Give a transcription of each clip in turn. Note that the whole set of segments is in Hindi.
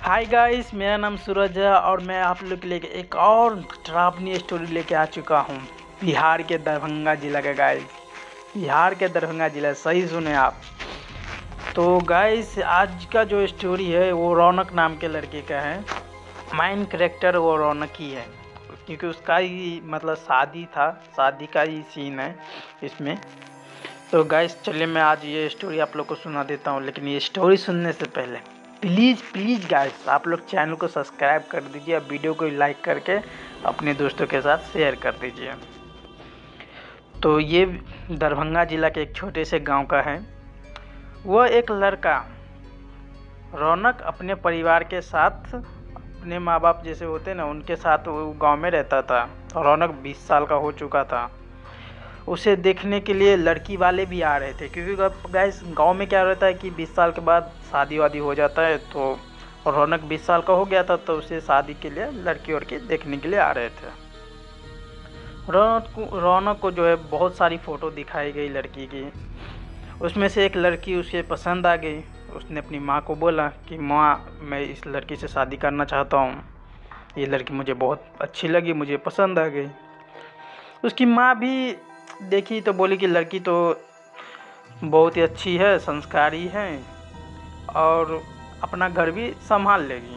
हाय गाइस, मेरा नाम सूरज है और मैं आप लोग के लिए एक और डरावनी स्टोरी लेके आ चुका हूँ। बिहार के दरभंगा जिला का गाइस, बिहार के दरभंगा जिला, सही सुने आप। तो गाइस, आज का जो स्टोरी है वो रौनक नाम के लड़के का है। मेन कैरेक्टर वो रौनक ही है, क्योंकि उसका ही मतलब शादी था, शादी का ही सीन है इसमें। तो गाइस चलिए मैं आज ये स्टोरी आप लोग को सुना देता हूँ, लेकिन ये स्टोरी सुनने से पहले प्लीज़ गाइस आप लोग चैनल को सब्सक्राइब कर दीजिए और वीडियो को लाइक करके अपने दोस्तों के साथ शेयर कर दीजिए। तो ये दरभंगा जिला के एक छोटे से गांव का है। वह एक लड़का रौनक अपने परिवार के साथ, अपने माँ बाप जैसे होते ना उनके साथ वो गांव में रहता था। रौनक 20 साल का हो चुका था। उसे देखने के लिए लड़की वाले भी आ रहे थे, क्योंकि गाइस गांव में क्या रहता है कि 20 साल के बाद शादी वादी हो जाता है। तो रौनक 20 साल का हो गया था, तो उसे शादी के लिए लड़की वड़की देखने के लिए आ रहे थे। रौनक को जो है बहुत सारी फ़ोटो दिखाई गई लड़की की। उसमें से एक लड़की उसे पसंद आ गई। उसने अपनी माँ को बोला कि माँ, मैं इस लड़की से शादी करना चाहता हूँ, ये लड़की मुझे बहुत अच्छी लगी, मुझे पसंद आ गई। उसकी माँ भी देखी तो बोली कि लड़की तो बहुत ही अच्छी है, संस्कारी है और अपना घर भी संभाल लेगी।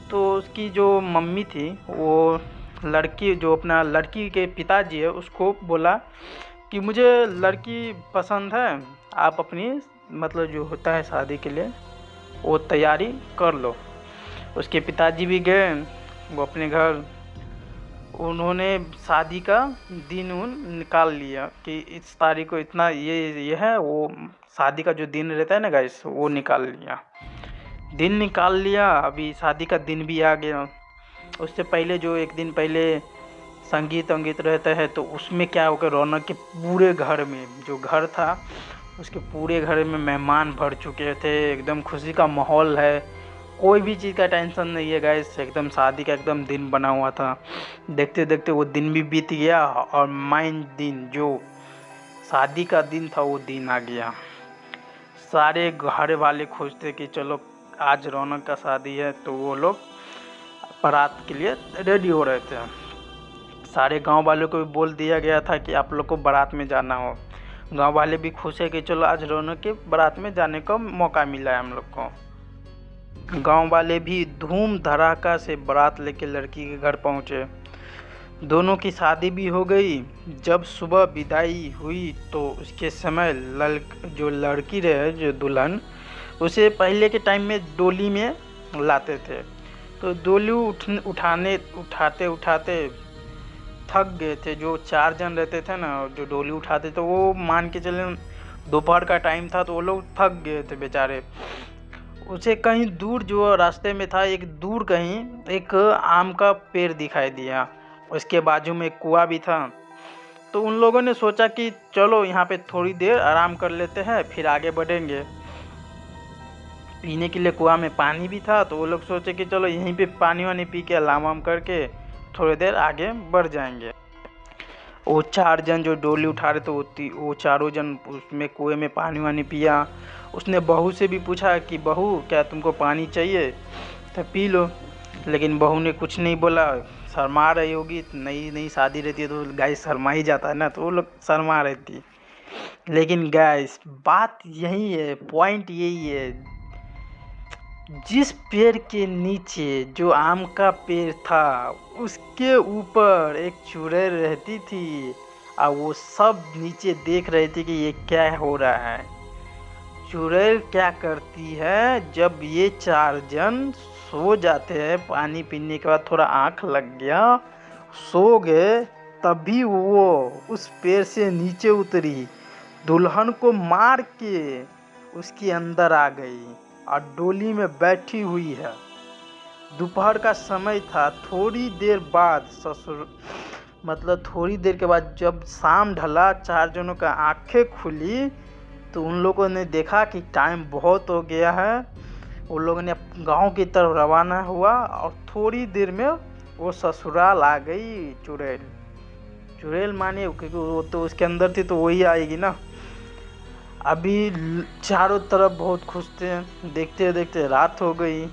तो उसकी जो मम्मी थी वो अपना लड़की के पिताजी है उसको बोला कि मुझे लड़की पसंद है, आप अपनी मतलब जो होता है शादी के लिए वो तैयारी कर लो। उसके पिताजी भी गए वो अपने घर। उन्होंने शादी का दिन निकाल लिया कि इस तारीख को इतना ये है, वो शादी का जो दिन रहता है ना गाइस वो निकाल लिया, दिन निकाल लिया। अभी शादी का दिन भी आ गया। उससे पहले जो एक दिन पहले संगीत रहता है, तो उसमें क्या होगा, रौनक के पूरे घर में जो घर था उसके पूरे घर में मेहमान भर चुके थे। एकदम खुशी का माहौल है, कोई भी चीज़ का टेंशन नहीं है गाइस, एकदम शादी का एकदम दिन बना हुआ था। देखते देखते वो दिन भी बीत गया और मेन दिन जो शादी का दिन था वो दिन आ गया। सारे घर वाले खुश थे कि चलो आज रौनक का शादी है, तो वो लोग बारात के लिए रेडी हो रहे थे। सारे गांव वालों को भी बोल दिया गया था कि आप लोग को बारात में जाना हो। गांव वाले भी खुश है कि चलो आज रौनक के बारात में जाने का मौका मिला है हम लोग को। गांव वाले भी धूम धड़ाका से बारात लेके लड़की के घर पहुंचे। दोनों की शादी भी हो गई। जब सुबह विदाई हुई तो उसके समय जो लड़की रहे, जो दुल्हन, उसे पहले के टाइम में डोली में लाते थे। तो डोली उठाते उठाते थक गए थे। जो 4 जन रहते थे ना जो डोली उठाते, तो वो मान के चले दोपहर का टाइम था, तो वो लोग थक गए थे बेचारे। उसे कहीं दूर जो रास्ते में था, एक दूर कहीं एक आम का पेड़ दिखाई दिया। उसके बाजू में एक कुआं भी था। तो उन लोगों ने सोचा कि चलो यहाँ पे थोड़ी देर आराम कर लेते हैं, फिर आगे बढ़ेंगे। पीने के लिए कुआं में पानी भी था, तो वो लोग सोचे कि चलो यहीं पे पानी वानी पी के आराम वाम करके थोड़ी देर आगे बढ़ जाएंगे। वो 4 जन जो डोली उठा रहे थे वो चारों जन उसमें कुएं में पानी वानी पिया। उसने बहू से भी पूछा कि बहू, क्या तुमको पानी चाहिए तो पी लो, लेकिन बहू ने कुछ नहीं बोला। शर्मा रही होगी, नई नई शादी रहती है तो गाइस शर्मा ही जाता है ना, तो वो लोग शर्मा रही थी। लेकिन गाइस बात यही है, पॉइंट यही है, जिस पेड़ के नीचे जो आम का पेड़ था उसके ऊपर एक चुड़ैल रहती थी और वो सब नीचे देख रहे थे कि ये क्या हो रहा है। चुड़ैल क्या करती है, जब ये 4 जन सो जाते हैं, पानी पीने के बाद थोड़ा आँख लग गया, सो गए, तभी वो उस पेड़ से नीचे उतरी, दुल्हन को मार के उसके अंदर आ गई और डोली में बैठी हुई है। दोपहर का समय था। थोड़ी देर बाद थोड़ी देर के बाद जब शाम ढला, 4 जनों का आंखें खुली, तो उन लोगों ने देखा कि टाइम बहुत हो गया है। उन लोगों ने गांव की तरफ रवाना हुआ और थोड़ी देर में वो ससुराल आ गई चुड़ैल माने, क्योंकि वो तो उसके अंदर थी तो वही आएगी ना। अभी चारों तरफ बहुत खुश थे। देखते देखते रात हो गई।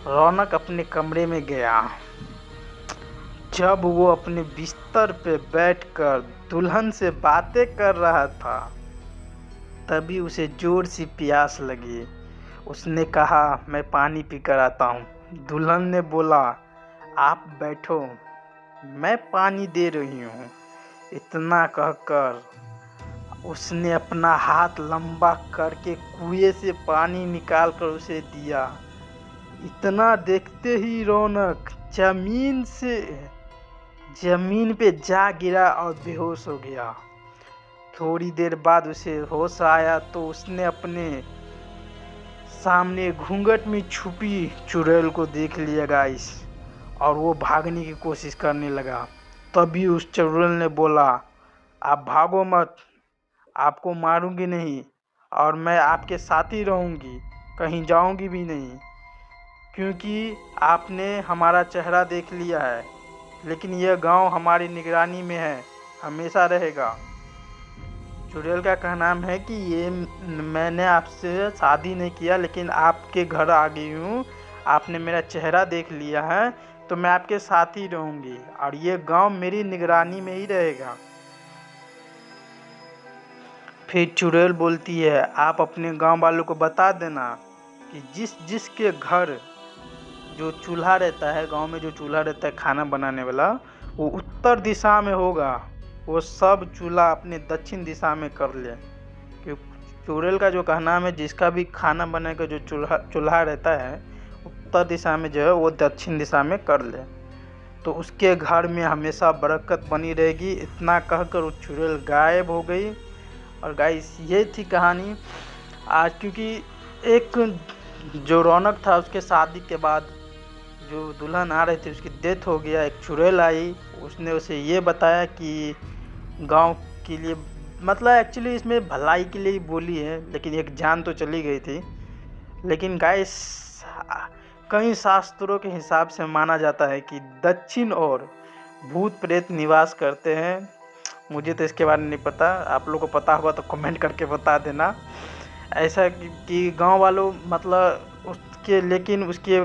रौनक अपने कमरे में गया। जब वो अपने बिस्तर पे बैठकर दुल्हन से बातें कर रहा था, तभी उसे जोर सी प्यास लगी। उसने कहा, मैं पानी पी कर आता हूँ। दुल्हन ने बोला, आप बैठो, मैं पानी दे रही हूँ। इतना कहकर उसने अपना हाथ लंबा करके कुएं से पानी निकाल कर उसे दिया। इतना देखते ही रौनक जमीन पे जा गिरा और बेहोश हो गया। थोड़ी देर बाद उसे होश आया तो उसने अपने सामने घूंघट में छुपी चुड़ैल को देख लिया गाइस, और वो भागने की कोशिश करने लगा। तभी उस चुड़ैल ने बोला, आप भागो मत, आपको मारूंगी नहीं और मैं आपके साथ ही रहूंगी, कहीं जाऊंगी भी नहीं, क्योंकि आपने हमारा चेहरा देख लिया है, लेकिन यह गांव हमारी निगरानी में है, हमेशा रहेगा। चुड़ैल का कहना है कि ये मैंने आपसे शादी नहीं किया, लेकिन आपके घर आ गई हूँ, आपने मेरा चेहरा देख लिया है, तो मैं आपके साथ ही रहूँगी और ये गांव मेरी निगरानी में ही रहेगा। फिर चुड़ैल बोलती है, आप अपने गांव वालों को बता देना कि जिसके घर जो चूल्हा रहता है, गांव में जो चूल्हा रहता है खाना बनाने वाला, वो उत्तर दिशा में होगा, वो सब चूल्हा अपने दक्षिण दिशा में कर ले। क्योंकि चुड़ैल का जो कहना है, जिसका भी खाना बनाने का जो चूल्हा रहता है उत्तर दिशा में, जो है वो दक्षिण दिशा में कर ले, तो उसके घर में हमेशा बरकत बनी रहेगी। इतना कहकर वो चुड़ैल गायब हो गई। और गाइस, ये थी कहानी आज। क्योंकि एक जो रौनक था, उसके शादी के बाद जो दुल्हन आ रही थी उसकी डेथ हो गया। एक चुड़ैल आई, उसने उसे ये बताया कि गांव के लिए, मतलब एक्चुअली इसमें भलाई के लिए ही बोली है, लेकिन एक जान तो चली गई थी। लेकिन गाइस, कई शास्त्रों के हिसाब से माना जाता है कि दक्षिण और भूत प्रेत निवास करते हैं। मुझे तो इसके बारे में नहीं पता, आप लोगों को पता होगा तो कमेंट करके बता देना। ऐसा कि गांव वालों, मतलब उसके, लेकिन उसके